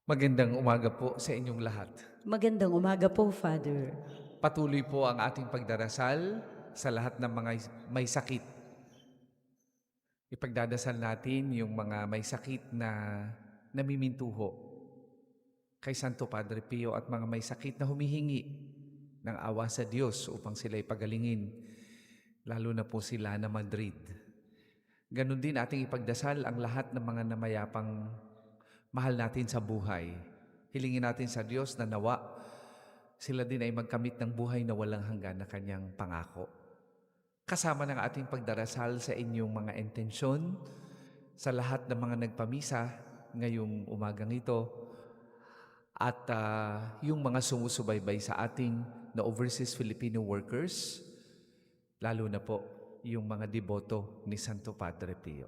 Magandang umaga po sa inyong lahat. Magandang umaga po, Father. Patuloy po ang ating pagdarasal sa lahat ng mga may sakit. Ipagdadasal natin yung mga may sakit na namimintuho kay Santo Padre Pio at mga may sakit na humihingi ng awa sa Diyos upang sila'y pagalingin, lalo na po sila na Madrid. Ganon din ating ipagdasal ang lahat ng mga namayapang mahal natin sa buhay. Hilingin natin sa Diyos na nawa sila din ay magkamit ng buhay na walang hanggan na kanyang pangako. Kasama ng ating pagdarasal sa inyong mga intensyon, sa lahat ng mga nagpamisa ngayong umagang ito, at yung mga sumusubaybay sa ating na overseas Filipino workers, lalo na po yung mga deboto ni Santo Padre Pio.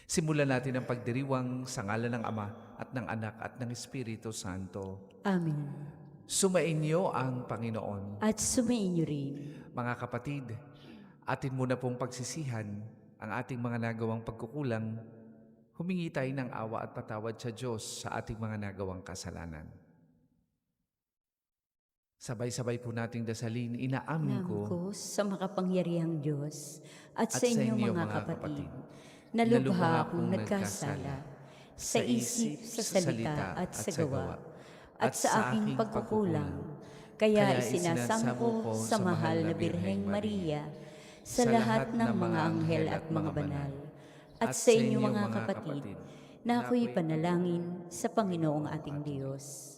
Simulan natin ang pagdiriwang sa ngalan ng Ama at ng Anak at ng Espiritu Santo. Amen. Sumainyo ang Panginoon. At sumainyo rin. Mga kapatid, atin muna pong pagsisihan ang ating mga nagawang pagkukulang. Humingi tayo ng awa at patawad sa Diyos sa ating mga nagawang kasalanan. Sabay-sabay po nating dasalin, inaamin Namin ko ko sa makapangyarihang Diyos at sa inyong inyo, mga kapatid, na lubha akong nagkasala sa isip, sa salita at sa gawa, at sa aking pagkukulang. Kaya isinasamo ko sa mahal na Birheng Maria, sa lahat ng mga anghel at mga banal, at sa inyong mga kapatid, na ako'y panalangin sa Panginoong ating Diyos.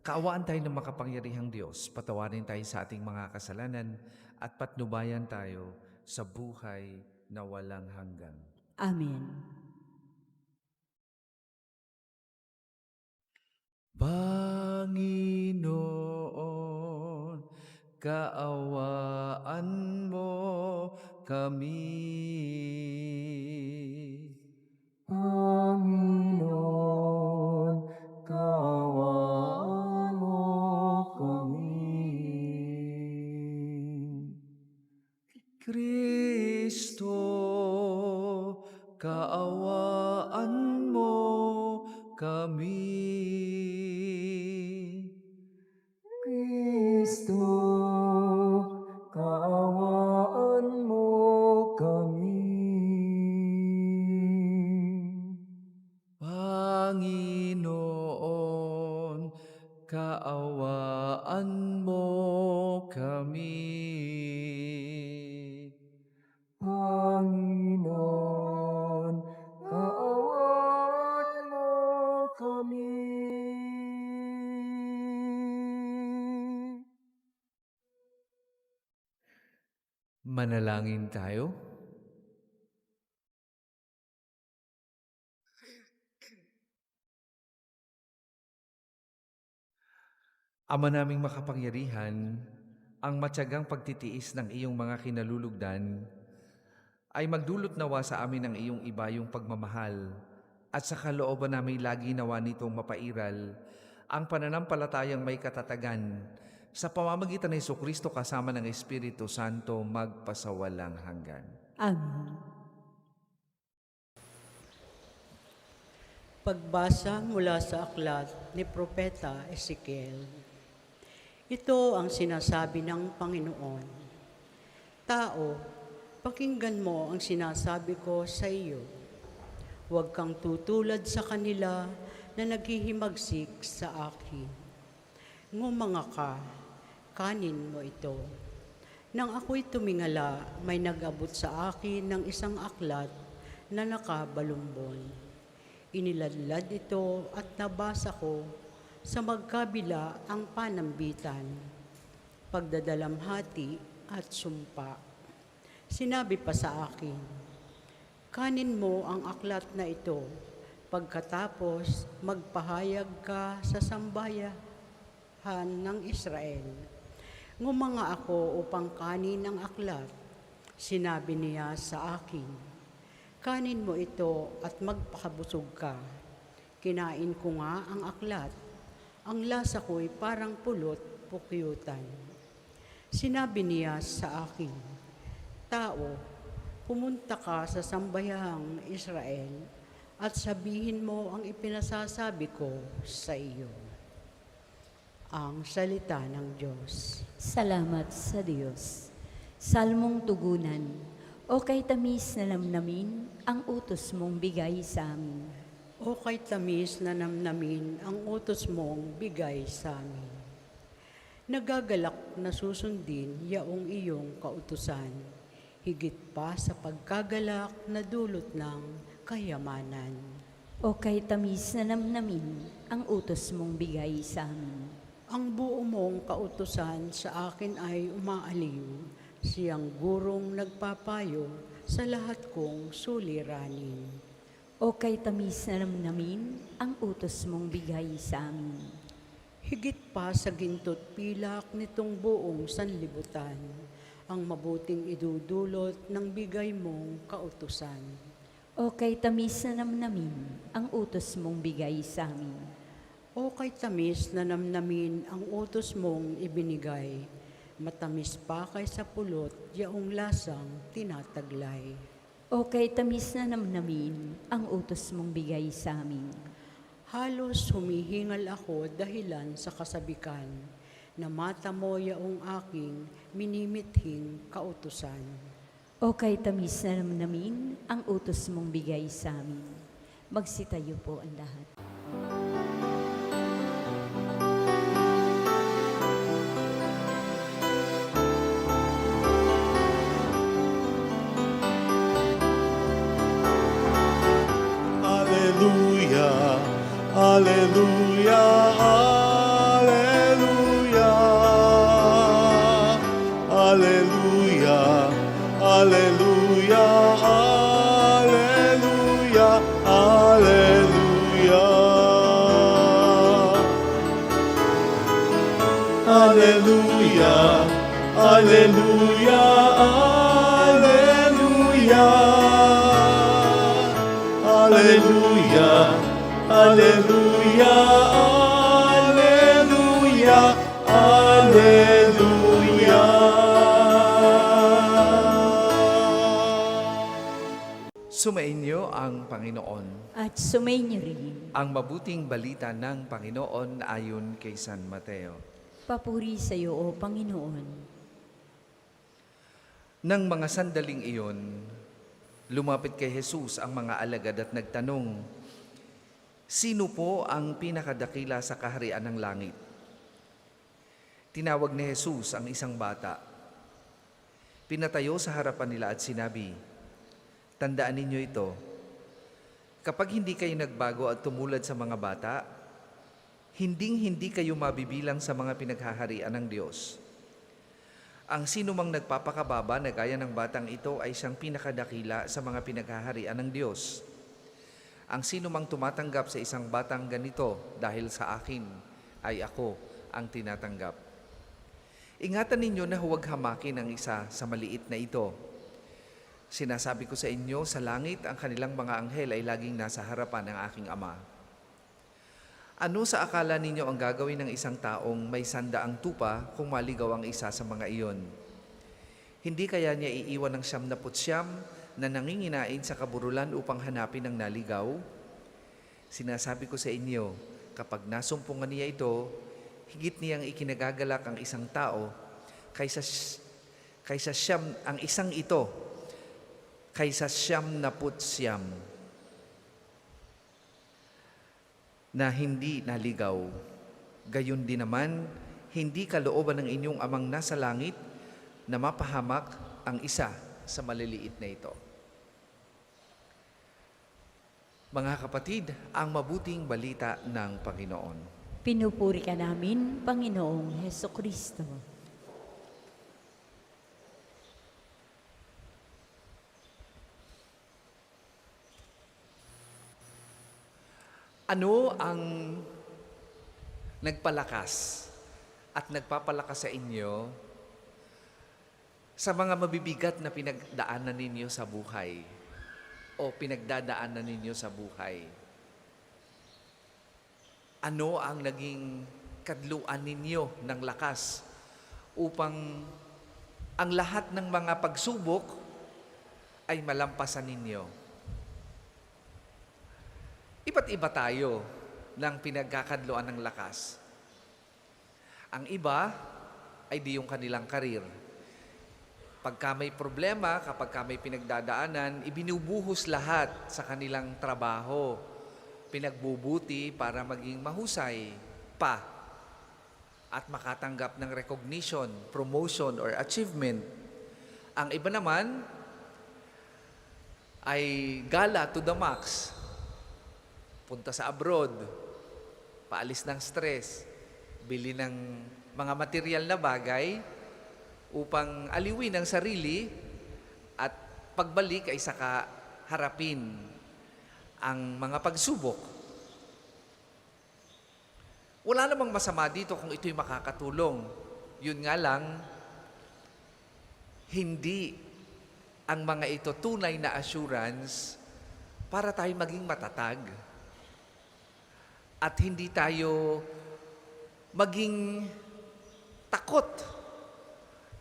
kaawaan tayo ng makapangyarihang Diyos, patawarin tayo sa ating mga kasalanan at patnubayan tayo sa buhay na walang hanggan. Amen. Panginoon, kaawaan mo kami. Panginoon, kaawaan mo kami. Kristo, kaawaan mo kami. Kristo, kaawaan mo kami. Panginoon, kaawaan mo kami. Panginoon, kaawaan mo kami. Manalangin tayo. Ama naming makapangyarihan, ang matyagang pagtitiis ng iyong mga kinalulugdan ay magdulot nawa sa amin ng iyong ibayong pagmamahal at sa kalooban namin lagi nawa nitong mapairal ang pananampalatayang may katatagan sa pamamagitan ng Jesucristo kasama ng Espiritu Santo magpasawalang hanggan. Amen. Pagbasa mula sa aklat ni Propeta Ezekiel. Ito ang sinasabi ng Panginoon. Tao, pakinggan mo ang sinasabi ko sa iyo. Huwag kang tutulad sa kanila na naghihimagsik sa akin. Ngumanga ka, kanin mo ito. Nang ako'y tumingala, may nag-abot sa akin ng isang aklat na nakabalumbon. Iniladlad ito at nabasa ko sa magkabila ang panambitan, pagdadalamhati at sumpa. Sinabi pa sa akin, kanin mo ang aklat na ito, pagkatapos magpahayag ka sa sambayahan ng Israel. Ngumanga ako upang kanin ang aklat. Sinabi niya sa akin, kanin mo ito at magpakabusog ka. Kinain ko nga ang aklat. Ang lasa ko'y parang pulot pukyutan. Sinabi niya sa akin, tao, pumunta ka sa sambayahang Israel at sabihin mo ang ipinasasabi ko sa iyo. Ang salita ng Diyos. Salamat sa Diyos. Salmong tugunan, o kay tamis na namnamin ang utos mong bigay sa amin. O kay tamis na namnamin ang utos mong bigay sa amin. Nagagalak na susundin yaong iyong kautusan, higit pa sa pagkagalak na dulot ng kayamanan. O kay tamis na namnamin ang utos mong bigay sa amin. Ang buo mong kautusan sa akin ay umaaliw, siyang gurong nagpapayo sa lahat kong suliranin. O kay tamis na namnamin ang utos mong bigay sa amin. Higit pa sa ginto't pilak nitong buong sanlibutan, ang mabuting idudulot ng bigay mong kautusan. O kay tamis na namnamin ang utos mong bigay sa amin. O kay tamis na namnamin ang utos mong ibinigay, matamis pa kaysa pulot yaong lasang tinataglay. O kay tamis na namnamin ang utos mong bigay sa amin. Halos humihingal ako dahilan sa kasabikan, na mata mo yaong aking minimithing kautusan. O kay tamis na namnamin ang utos mong bigay sa amin. Magsitayo po ang lahat. Alleluia, alleluia, alleluia. Alleluia, alleluia, alleluia, alleluia. Alleluia, alleluia, alleluia. Alleluia, alleluia, alleluia, alleluia. Sumainyo ang Panginoon. At sumainyo rin. Ang mabuting balita ng Panginoon ayon kay San Mateo. Papuri sa iyo, O Panginoon. Nang mga sandaling iyon, lumapit kay Jesus ang mga alagad at nagtanong, "Sino po ang pinakadakila sa kaharian ng langit?" Tinawag ni Jesus ang isang bata. Pinatayo sa harapan nila at sinabi, "Tandaan ninyo ito, kapag hindi kayo nagbago at tumulad sa mga bata, hinding-hindi kayo mabibilang sa mga pinaghaharian ng Diyos. Ang sino mang nagpapakababa na gaya ng batang ito ay siyang pinakadakila sa mga pinaghaharian ng Diyos. Ang sino mang tumatanggap sa isang batang ganito dahil sa akin, ay ako ang tinatanggap. Ingatan ninyo na huwag hamakin ang isa sa maliit na ito. Sinasabi ko sa inyo, sa langit ang kanilang mga anghel ay laging nasa harapan ng aking Ama. Ano sa akala ninyo ang gagawin ng isang taong may 100 tupa kung maligaw ang isa sa mga iyon? Hindi kaya niya iiwan ng 99 na nanginginain sa kaburulan upang hanapin ang naligaw? Sinasabi ko sa inyo, kapag nasumpungan niya ito, higit niyang ikinagagalak ang isang tao kaysa siyam ang isang ito kaysa 99 na hindi naligaw. Gayon din naman, hindi kalooban ng inyong amang nasa langit na mapahamak ang isa sa maliliit na ito." Mga kapatid, ang mabuting balita ng Panginoon. Pinupuri ka namin, Panginoong Hesukristo. Ano ang nagpalakas at nagpapalakas sa inyo sa mga mabibigat na pinagdaanan ninyo sa buhay o pinagdadaanan ninyo sa buhay? Ano ang naging kadluan ninyo ng lakas upang ang lahat ng mga pagsubok ay malampasan ninyo? Iba't iba tayo ng pinagkakadloan ng lakas. Ang iba ay di yung kanilang karir. Pagka may problema, kapag may pinagdadaanan, ibinubuhos lahat sa kanilang trabaho. Pinagbubuti para maging mahusay pa at makatanggap ng recognition, promotion, or achievement. Ang iba naman ay gala to the max. Punta sa abroad, paalis ng stress, bili ng mga material na bagay upang aliwin ang sarili at pagbalik ay saka harapin ang mga pagsubok. Wala namang masama dito kung ito'y makakatulong. Yun nga lang, hindi ang mga ito tunay na assurance para tayo maging matatag. At hindi tayo maging takot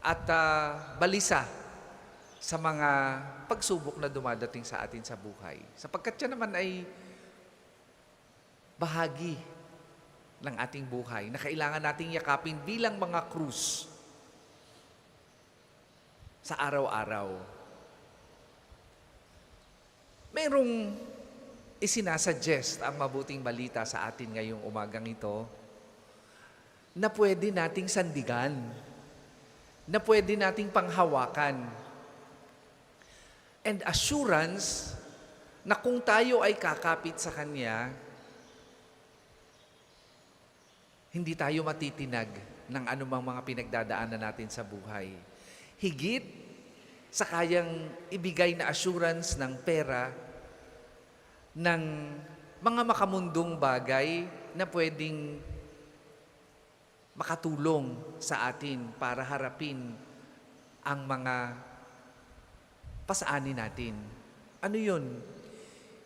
at balisa sa mga pagsubok na dumadating sa atin sa buhay. Sapagkat yan naman ay bahagi ng ating buhay na kailangan nating yakapin bilang mga krus sa araw-araw. Merong isinasuggest ang mabuting balita sa atin ngayong umagang ito na pwede nating sandigan, na pwede nating panghawakan. And assurance na kung tayo ay kakapit sa Kanya, hindi tayo matitinag ng anumang mga pinagdadaanan natin sa buhay. Higit sa kayang ibigay na assurance ng pera, ng mga makamundong bagay na pwedeng makatulong sa atin para harapin ang mga pasaanin natin. Ano yun?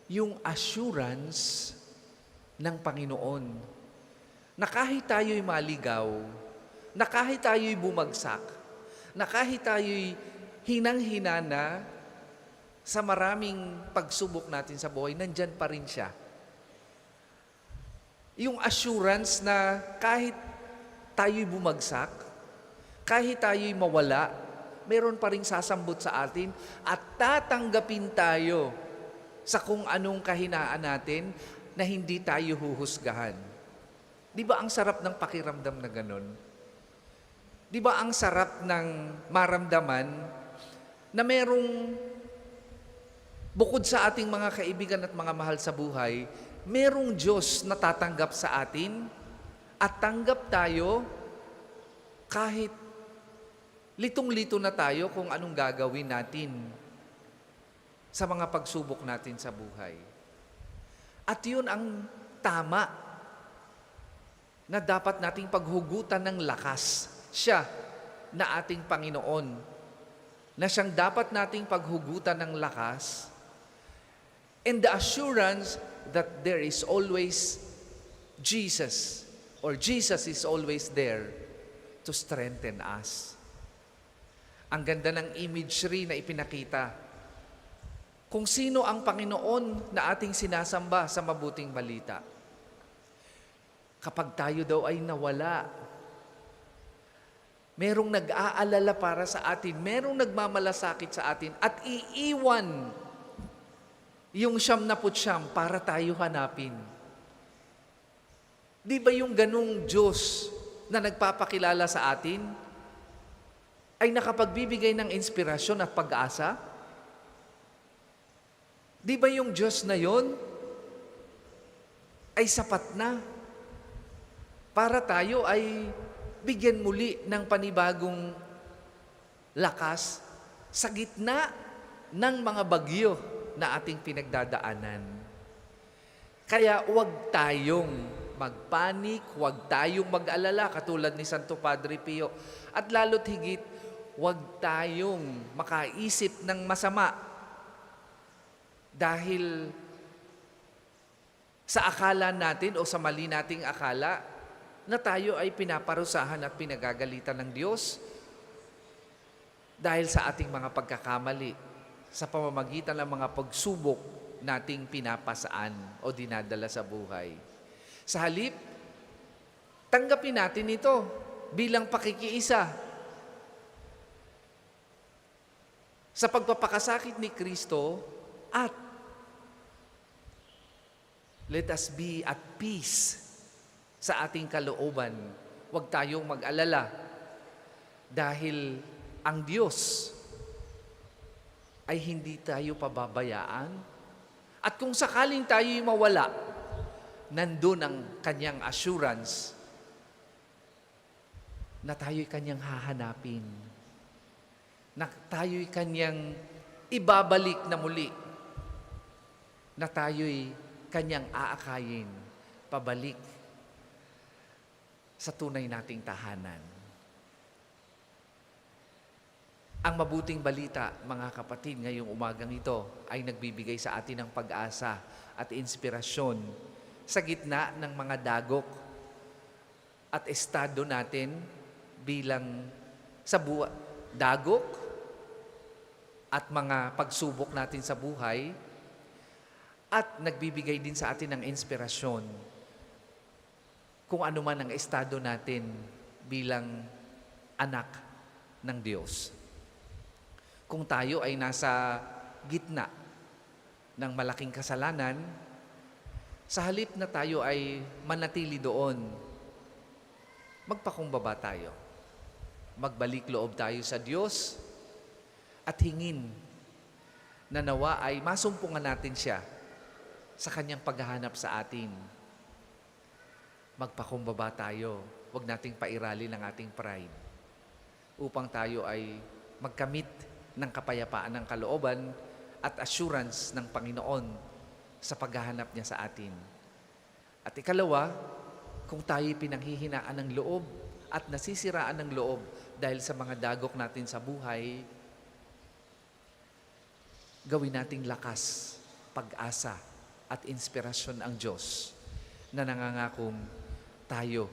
Yung assurance ng Panginoon na kahit tayo'y maligaw, na kahit tayo'y bumagsak, na kahit tayo'y hinang-hina na sa maraming pagsubok natin sa buhay, nandyan pa rin siya. Yung assurance na kahit tayo'y bumagsak, kahit tayo'y mawala, meron pa rin sasambot sa atin at tatanggapin tayo sa kung anong kahinaan natin na hindi tayo huhusgahan. Di ba ang sarap ng pakiramdam na ganun? Di ba ang sarap ng maramdaman na merong bukod sa ating mga kaibigan at mga mahal sa buhay, merong Diyos na tatanggap sa atin at tanggap tayo kahit litong-lito na tayo kung anong gagawin natin sa mga pagsubok natin sa buhay. At yun ang tama na dapat nating paghugutan ng lakas. Siya na ating Panginoon, na siyang dapat nating paghugutan ng lakas, and the assurance that there is always Jesus, or Jesus is always there to strengthen us. Ang ganda ng imagery na ipinakita. Kung sino ang Panginoon na ating sinasamba sa mabuting balita. Kapag tayo daw ay nawala, merong nag-aalala para sa atin, merong nagmamalasakit sa atin, at iiwan yung 99 para tayo hanapin. Di ba yung ganung Diyos na nagpapakilala sa atin ay nakapagbibigay ng inspirasyon at pag-asa? Di ba yung Diyos na yon ay sapat na para tayo ay bigyan muli ng panibagong lakas sa gitna ng mga bagyo na ating pinagdadaanan? Kaya huwag tayong magpanik, huwag tayong mag-alala katulad ni Santo Padre Pio, at lalo't higit, huwag tayong makaisip ng masama dahil sa akala natin o sa mali nating akala na tayo ay pinaparusahan at pinagagalitan ng Diyos dahil sa ating mga pagkakamali sa pamamagitan ng mga pagsubok nating pinapasaan o dinadala sa buhay. Sa halip, tanggapin natin ito bilang pakikiisa sa pagpapakasakit ni Kristo at let us be at peace sa ating kalooban. Huwag tayong mag-alala dahil ang Diyos ay hindi tayo pababayaan. At kung sakaling tayo'y mawala, nandun ang kanyang assurance na tayo'y kanyang hahanapin, na tayo'y kanyang ibabalik na muli, na tayo'y kanyang aakayin pabalik sa tunay nating tahanan. Ang mabuting balita, mga kapatid, ngayong umagang ito ay nagbibigay sa atin ng pag-asa at inspirasyon sa gitna ng mga dagok at estado natin bilang sa dagok at mga pagsubok natin sa buhay, at nagbibigay din sa atin ng inspirasyon kung ano man ang estado natin bilang anak ng Diyos. Kung tayo ay nasa gitna ng malaking kasalanan, sa halip na tayo ay manatili doon, magpakumbaba tayo. Magbalik loob tayo sa Diyos at hingin na nawa ay masumpungan natin siya sa kanyang paghahanap sa atin. Magpakumbaba tayo. Huwag nating pairalin ang ating pride upang tayo ay magkamit ng kapayapaan ng kalooban at assurance ng Panginoon sa paghahanap niya sa atin. At ikalawa, kung tayo'y pinanghihinaan ng loob at nasisiraan ng loob dahil sa mga dagok natin sa buhay, gawin nating lakas, pag-asa at inspirasyon ang Diyos na nangangakong tayo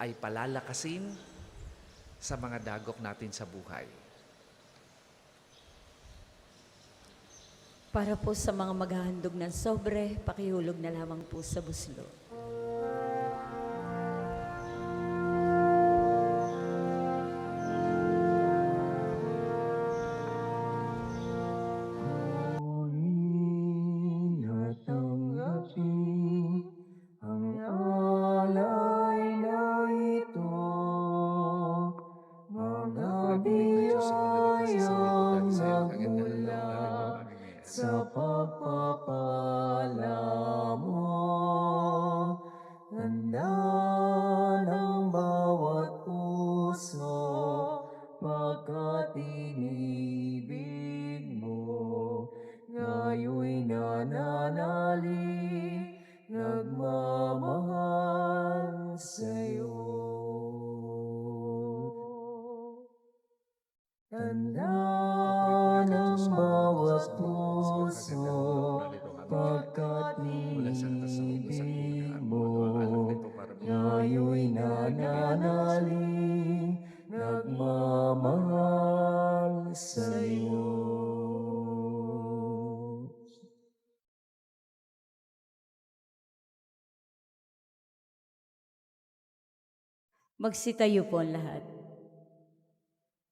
ay palalakasin sa mga dagok natin sa buhay. Para po sa mga maghahandog ng sobre, pakihulog na lamang po sa buslo. Sa pagpapala mo, handa ng bawat puso, pagkat inibig mo, ngayoy nananalig, nagmamahal sa'yo. Handa ng bawat puso, pagkat inibig mo, ngayoy nananalig, nagmamahal sa'yo. Magsitayo po ang lahat.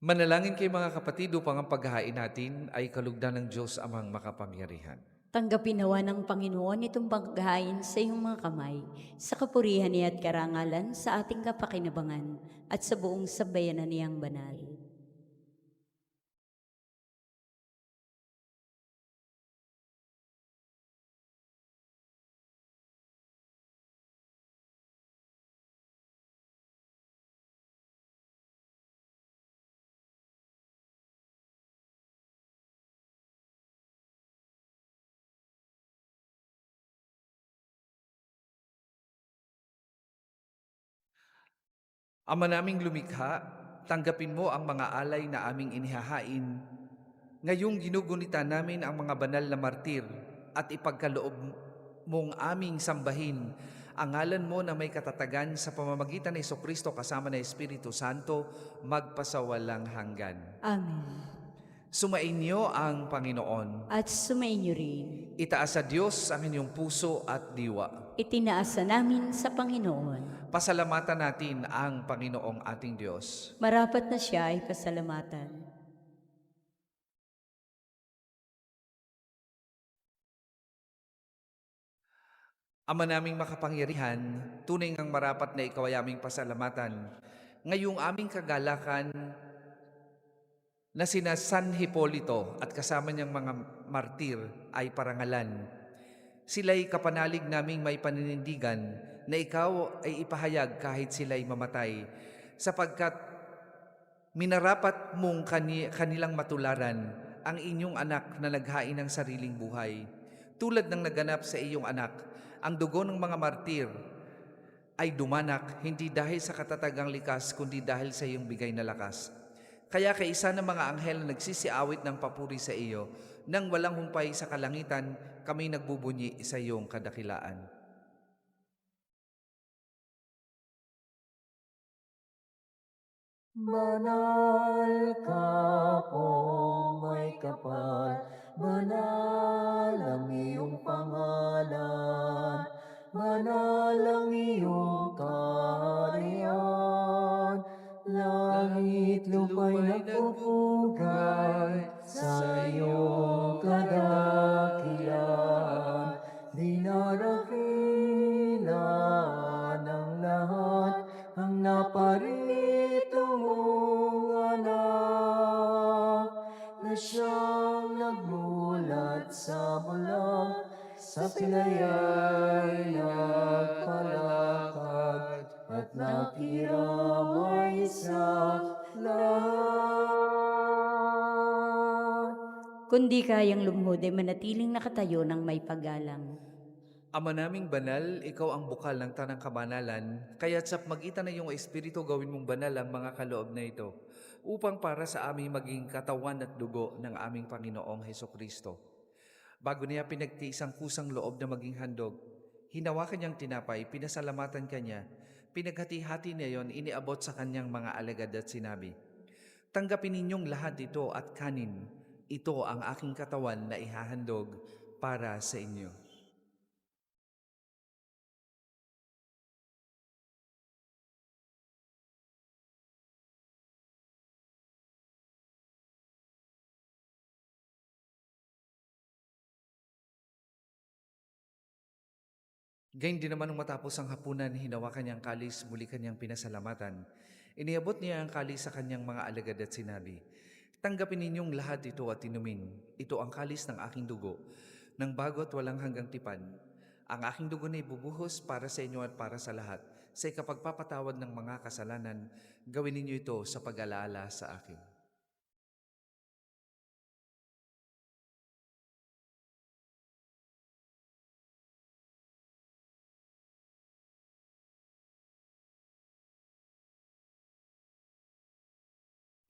Manalangin kayo mga kapatid upang ang paghahain natin ay kalugdan ng Diyos amang makapangyarihan. Tanggapin nawa ng Panginoon itong paghahain sa iyong mga kamay, sa kapurihan niya at karangalan, sa ating kapakinabangan, at sa buong sambayanan niyang banal. Ama naming lumikha, tanggapin mo ang mga alay na aming inihahain. Ngayong ginugunita namin ang mga banal na martir at ipagkaloob mong aming sambahin ang ngalan mo na may katatagan sa pamamagitan ng Jesucristo kasama ng Espiritu Santo magpasawalang hanggan. Amen. Sumainyo ang Panginoon. At sumainyo rin. Itaas sa Diyos ang inyong puso at diwa. Itinaasa namin sa Panginoon. Pasalamatan natin ang Panginoong ating Diyos. Marapat na siya ay pasalamatan. Ama naming makapangyarihan, tunay ngang marapat na ikaw ay aming pasalamatan. Ngayong aming kagalakan na sina San Hipolito at kasama niyang mga martir ay parangalan. Sila'y kapanalig naming may paninindigan na ikaw ay ipahayag kahit sila'y mamatay, sapagkat minarapat mong kanilang matularan ang inyong anak na naghain ng sariling buhay. Tulad ng naganap sa iyong anak, ang dugo ng mga martir ay dumanak hindi dahil sa katatagang likas kundi dahil sa iyong bigay na lakas. Kaya kaisa ng mga anghel na nagsisiawit ng papuri sa iyo, nang walang humpay sa kalangitan, kami nagbubunyi sa iyong kadakilaan. Banal ka po may kapal, banal ang iyong pangalan, banal ang iyong kaharian, langit lupa'y nagpupugay sa iyong kadakilaan, dinarakilan ng lahat ang naparito mong anak, na siyang nagmulat sa bulan, sa pilayay nagpalakad, at nakiramay sa lahat. Kundi kayang lumuhod ay manatiling nakatayo ng may paggalang. Ama naming banal, ikaw ang bukal ng tanang kabanalan, kaya't sa magitan ng iyong Espiritu gawin mong banal ang mga kaloob na ito, upang para sa aming maging katawan at dugo ng aming Panginoong Hesukristo. Bago niya pinagtiis ang kusang loob na maging handog, hinawakan niyang tinapay, pinasalamatan kanya, pinaghati-hati niya yon, iniabot sa kanyang mga alagad at sinabi, "Tanggapin ninyong lahat ito at kanin, ito ang aking katawan na ihahandog para sa inyo." Gayun din naman nung matapos ang hapunan, hinawakan niyang kalis, muli kanyang pinasalamatan. Iniabot niya ang kalis sa kanyang mga alagad at sinabi, "Tanggapin ninyong lahat ito at inumin. Ito ang kalis ng aking dugo, ng bago at walang hanggang tipan. Ang aking dugo na ibubuhos para sa inyo at para sa lahat. Sa ikapagpapatawad ng mga kasalanan, gawin ninyo ito sa pag-alaala sa akin."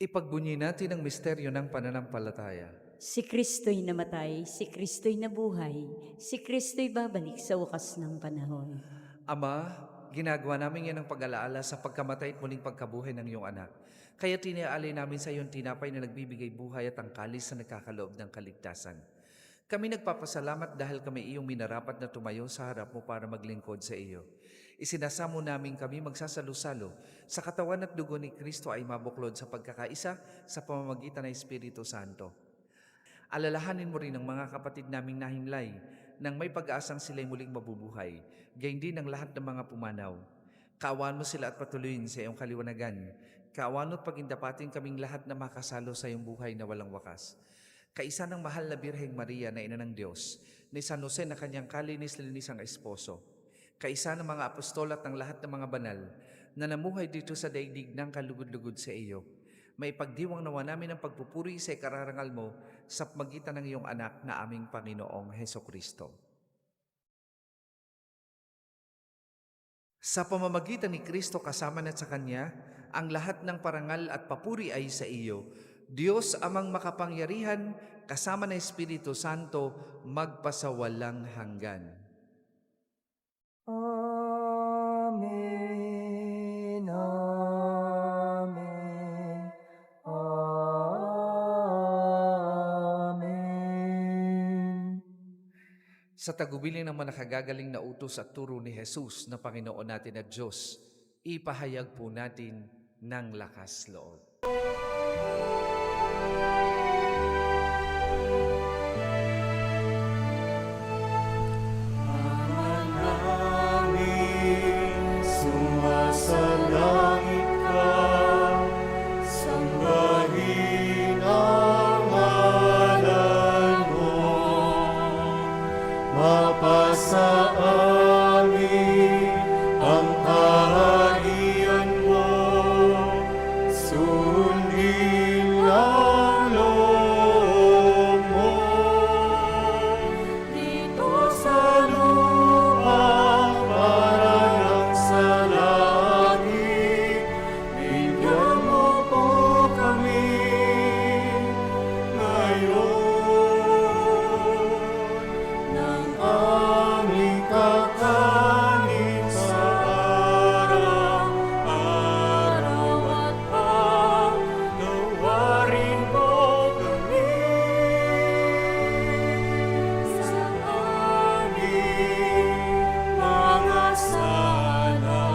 Ipagbunyi natin ang misteryo ng pananampalataya. Si Kristo'y namatay, si Kristo'y nabuhay, si Kristo'y babalik sa wakas ng panahon. Ama, ginagawa namin yan ang pag-alaala sa pagkamatay at muling pagkabuhay ng iyong anak. Kaya tiniaalay namin sa iyong tinapay na nagbibigay buhay at ang kalis na nagkakaloob ng kaligtasan. Kami nagpapasalamat dahil kami iyong minarapat na tumayo sa harap mo para maglingkod sa iyo. Isinasamo namin kami magsasalo-salo sa katawan at dugo ni Kristo ay mabuklod sa pagkakaisa sa pamamagitan ng Espiritu Santo. Alalahanin mo rin ang mga kapatid naming nahimlay nang may pag-aasang sila'y muling mabubuhay, gayon din ang lahat ng mga pumanaw. Kaawaan mo sila at patuloyin sa iyong kaliwanagan. Kaawaan mo at pagindapatin kaming lahat na makasalo sa iyong buhay na walang wakas. Kaisa ng mahal na Birheng Maria na ina ng Diyos, ni San Jose na kanyang kalinis-linisang esposo, kaisa ng mga apostol at ng lahat ng mga banal na namuhay dito sa daigdig ng kalugod-lugod sa iyo, may pagdiwang nawa namin ang pagpupuri sa ikararangal mo sa magitan ng iyong anak na aming Panginoong Hesukristo. Sa pamamagitan ni Kristo kasama na sa Kanya, ang lahat ng parangal at papuri ay sa iyo, Diyos amang makapangyarihan, kasama ng Espiritu Santo, magpasawalang hanggan. Amen, amen, amen. Sa tagubilin ng mga nakagagaling na utos at turo ni Jesus na Panginoon natin at Diyos, ipahayag po natin ng lakas loob. Sumasalangit ka, sambahin ang ngalan mo. Mapasa amin ang kaharian mo, sundin ang loob mo. Dito sa lupa, parang sa langit, bigyan mo po kami ngayon ng aming kakanin sa araw-araw at pagnawarin mo kami sa aming mga sala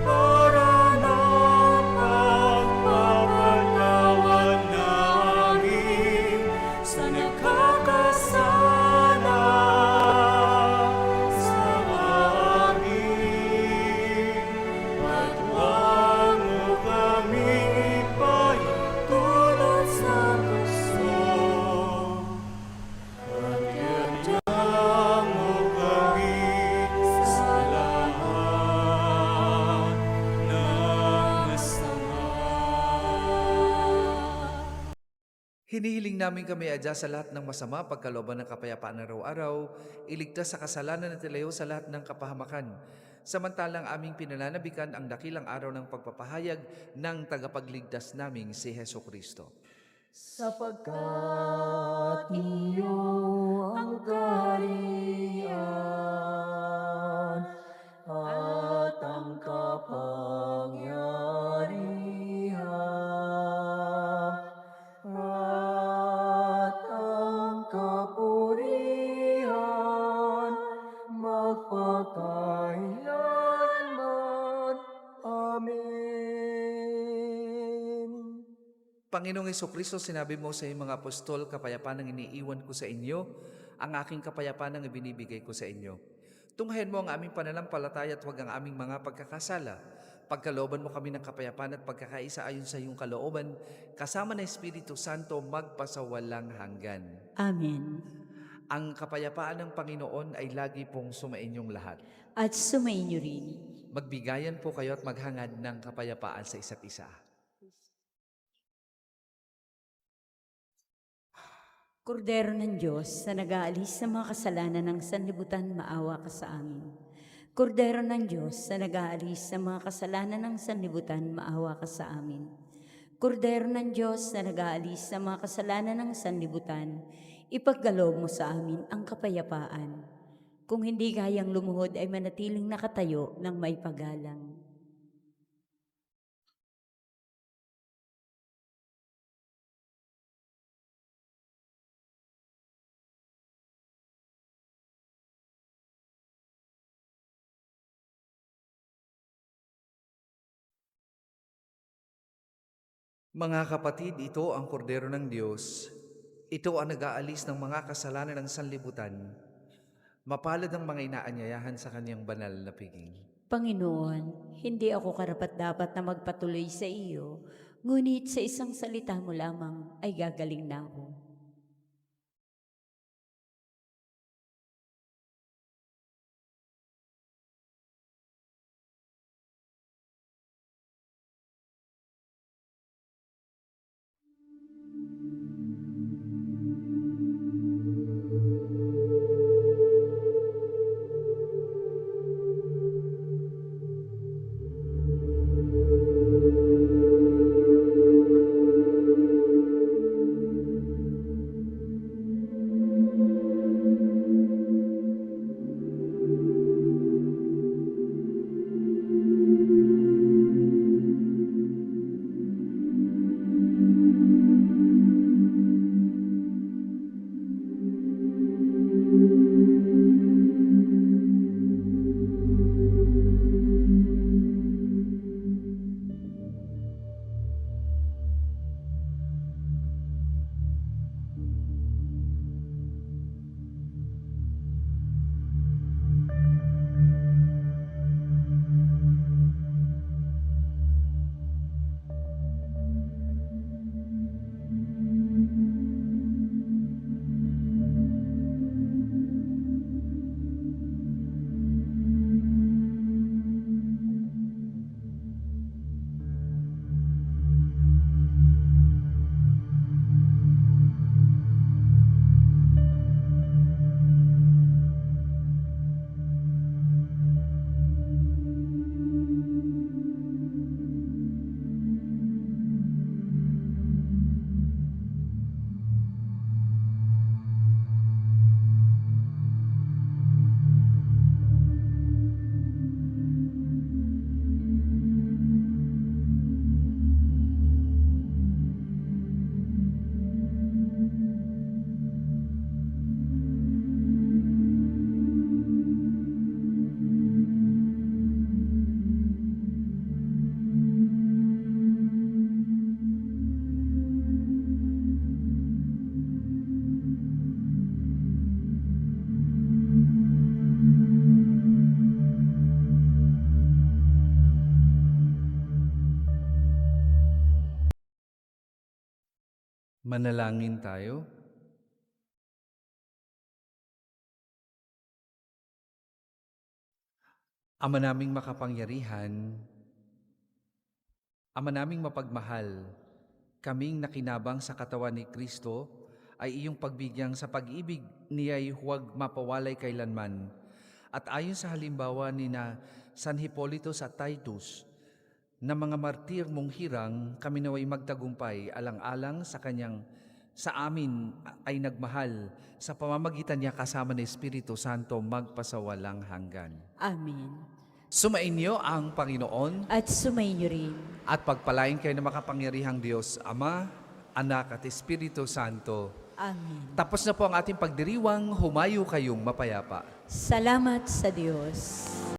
para na pagpapatawad namin sa nagkakasala sa amin. At huwag mo kami ipahintulot sa gusto, at iadya mo kami sa lahat ng masama. Hinihiling namin kami adya sa lahat ng masama, pagkalooban ng kapayapaan araw-araw, iligtas sa kasalanan at ilayo sa lahat ng kapahamakan. Samantalang aming pinananabikan ang dakilang araw ng pagpapahayag ng tagapagligtas naming si Heso Kristo. Sapagkat iyo ang kaharian at ang kapangyarihan at ang kapurihan magpakailanman. Amen. Panginoong Kristo, sinabi mo sa iyong mga apostol, kapayapaan ang iniiwan ko sa inyo, ang aking kapayapaan ang ibinibigay ko sa inyo. Tunghayan mo ang aming pananampalataya at huwag ang aming mga pagkakasala. Pagkalooban mo kami ng kapayapaan at pagkakaisa ayon sa iyong kalooban, kasama ng Espiritu Santo magpasawalang hanggan. Amen. Ang kapayapaan ng Panginoon ay lagi pong sumainyong lahat. At sumainyo rin. Magbigayan po kayo at maghangad ng kapayapaan sa isa't isa. Kordero ng Diyos na nag-aalis sa mga kasalanan ng sanlibutan, maawa ka sa amin. Kordero ng Diyos na nag-aalis sa mga kasalanan ng sanlibutan, maawa ka sa amin. Kordero ng Diyos na nag-aalis sa mga kasalanan ng sanlibutan, ipagkaloob mo sa amin ang kapayapaan. Kung hindi kayang lumuhod ay manatiling nakatayo ng may paggalang. Mga kapatid, ito ang kordero ng Diyos. Ito ang nag-aalis ng mga kasalanan ng sanlibutan. Mapalad ang mga inaanyayahan sa kanyang banal na piging. Panginoon, hindi ako karapat-dapat na magpatuloy sa iyo, ngunit sa isang salita mo lamang ay gagaling na ako. Manalangin tayo. Ama naming makapangyarihan, Ama naming mapagmahal, kaming nakinabang sa katawan ni Kristo ay iyong pagbigyang sa pag-ibig niya'y huwag mapawalay kailanman. At ayon sa halimbawa ni na San Hipolitos at Titus, na mga martir mong hirang, kami naway magtagumpay alang-alang sa kanyang sa amin ay nagmahal sa pamamagitan niya kasama ni Espiritu Santo magpasawalang hanggan. Amen. Sumainyo ang Panginoon At sumainyo rin. at pagpalain kayo ng makapangyarihang Diyos, Ama, Anak at Espiritu Santo. Amen. Tapos na po ang ating pagdiriwang, humayo kayong mapayapa. Salamat sa Diyos.